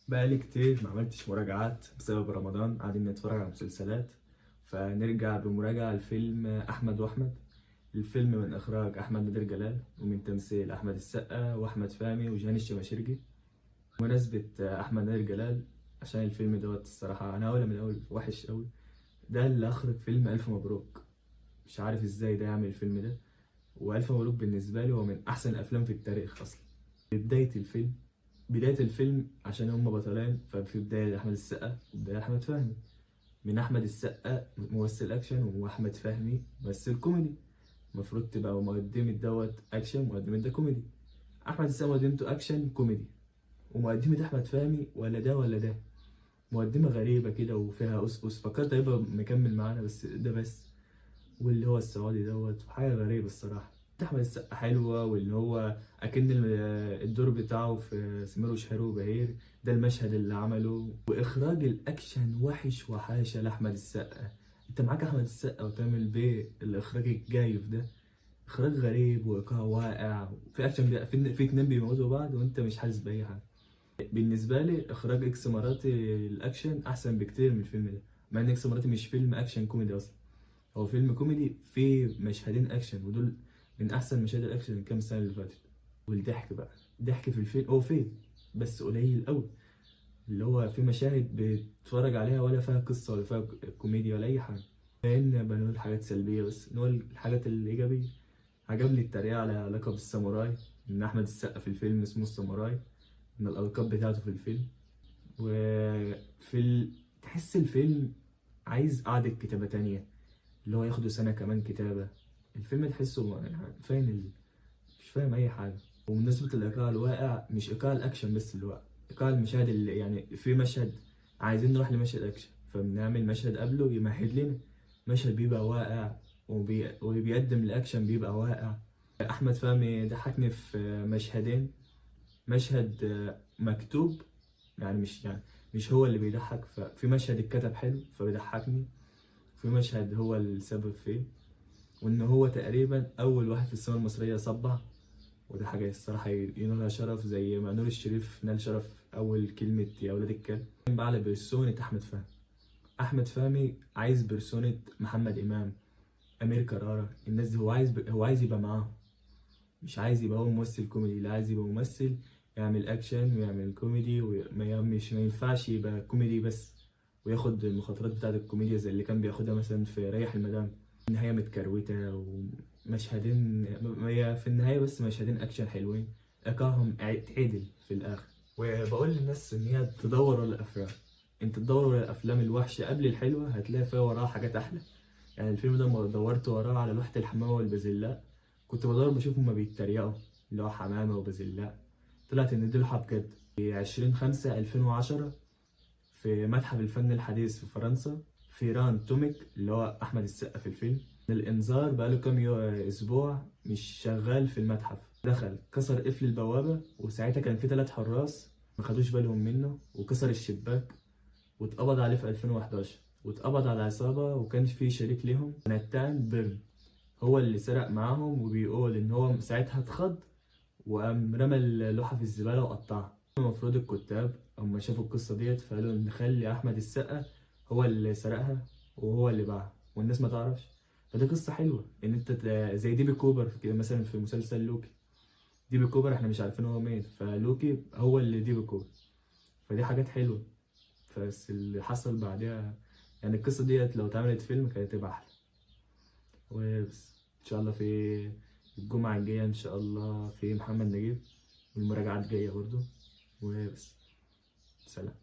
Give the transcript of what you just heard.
بقالي كتير ما عملتش مراجعات بسبب رمضان، قاعدين نتفرج على مسلسلات. فنرجع بمراجعة لفيلم أحمد وأحمد. الفيلم من إخراج أحمد نادر جلال ومن تمثيل أحمد السقا وأحمد فهمي وجهان الشماشرجي. بمناسبة أحمد نادر جلال، عشان الفيلم دوت الصراحة أنا أولى من الأول وحش أوي. ده اللي أخرج فيلم ألف مبروك. مش عارف إزاي ده يعمل الفيلم ده. وألف مبروك بالنسبة لي هو من أحسن الأفلام في التاريخ أصلا. بداية الفيلم عشان هما بطلين، ففي بداية أحمد السقا وبداية أحمد فهمي. من أحمد السقا ممثل أكشن وأحمد فهمي ممثل كوميدي. المفروض تبقى مقدمة دوت أكشن ومقدمة ده كوميدي. أحمد السقا مقدمته أكشن كوميدي، ومقدمة أحمد فهمي ولا ده ولا ده. مقدمة غريبة كده وفيها أس فكرت هيبقى مكمل معانا بس ده بس. واللي هو السعودي دوت حاجة غريبة الصراحة. أحمد السقا حلوة، واللي هو أكن الدور بتاعه في سمير وشهير وبهير. ده المشهد اللي عمله، وإخراج الأكشن وحش وحاشا لأحمد السقا. أنت معاك أحمد السقا وتعمل بيه الإخراج الجايف ده؟ إخراج غريب وإيقاع واقع، في أكشن في اتنين بيموتوا بعض وأنت مش حاسس بأي حاجة. بالنسبة لي إخراج إكس مراتي الأكشن أحسن بكتير من الفيلم ده، مع إن إكس مراتي مش فيلم أكشن كوميدي أصلا. هو فيلم كوميدي فيه مشهدين اكشن، ودول من احسن مشاهد الاكشن الكام سنه اللي فاتت. والضحك بقى، ضحك في الفيلم هو فيه بس قليل قوي. اللي هو في مشاهد بتتفرج عليها ولا فيها قصه ولا فيها كوميديا ولا اي حاجه. لان بنقول حاجات سلبيه بس نقول الحاجات الايجابيه. عجبني التريقه على لقب الساموراي، ان احمد السقا في الفيلم اسمه الساموراي، من الالقاب بتاعته في الفيلم. تحس الفيلم عايز قعدة كتابة تانية، اللي هو ياخدوا سنة كمان كتابة. الفيلم تحسه يعني مش فاهم أي حاجة. وبمناسبة الإيقاع الواقع، مش إيقاع الأكشن بس اللي واقع، إيقاع المشاهد. اللي يعني في مشهد عايزين نروح لمشهد أكشن فبنعمل مشهد قبله يمهد لنا مشهد بيبقى واقع. وبيقدم الأكشن بيبقى واقع. أحمد فهمي ضحكني في مشهدين. مشهد مكتوب، مش هو اللي بيضحك. ففي مشهد اتكتب حلو فبيضحكني، في مشهد هو السبب فيه. وإن هو تقريبا أول واحد في السينما المصرية صبع، وده حاجة الصراحة ينولها شرف، زي ما نور الشريف نال شرف أول كلمة يا ولاد الكلب. بقى على بيرسونة أحمد فهمي. أحمد فهمي عايز بيرسونة محمد إمام، أمير كرارة، الناس دي هو عايز يبقى معاهم. مش عايز يبقى هو ممثل كوميدي، لا عايز يبقى ممثل يعمل أكشن ويعمل كوميدي. مش ما ينفعش يبقى كوميدي بس وياخد المخاطرات بتاعة الكوميديا زي اللي كان بياخدها مثلا في ريح المدام. النهاية متكروتة ومشهدين، هي في النهاية بس مشهدين أكشن حلوين. إيقاعهم اتعدل في الآخر. وبقول للناس إن هي تدور ورا الأفلام. أنت تدور ورا الأفلام الوحشة قبل الحلوة هتلاقي فيها وراها حاجات أحلى. يعني الفيلم ده لما دورت وراه على لوحة الحمامة والبازلاء، كنت بدور بشوف هما بيتريقوا، اللي هو حمامة وبازلاء. طلعت إن دي لوحة بجد. في 20/5/2010 في متحف الفن الحديث في فرنسا، فيران توميك اللي هو أحمد السقا في الفيلم. الإنذار بقاله كام أسبوع مش شغال في المتحف. دخل كسر قفل البوابة، وساعتها كان في 3 حراس ما خدوش بالهم منه، وكسر الشباك واتقبض عليه في 2011. واتقبض على عصابة وكان في شريك ليهم نتان بيرن، هو اللي سرق معاهم. وبيقول إن هو ساعتها اتخض وقام رمى اللوحة في الزبالة وقطعها. المفروض الكتاب أما شافوا القصة ديت فقالوا نخلي أحمد السقا هو اللي سرقها وهو اللي باعها والناس ما تعرفش. فدي قصة حلوة إن أنت زي ديبي كوبر كده مثلا في مسلسل لوكي. ديبي كوبر إحنا مش عارفين هو مين، فلوكي هو اللي ديبي كوبر. فدي حاجات حلوة. بس اللي حصل بعدها، يعني القصة ديت لو اتعملت فيلم كانت هتبقى أحلى. وبس إن شاء الله في الجمعة الجاية إن شاء الله في محمد نجيب، والمراجعات جاية برضو. وبس. سلام.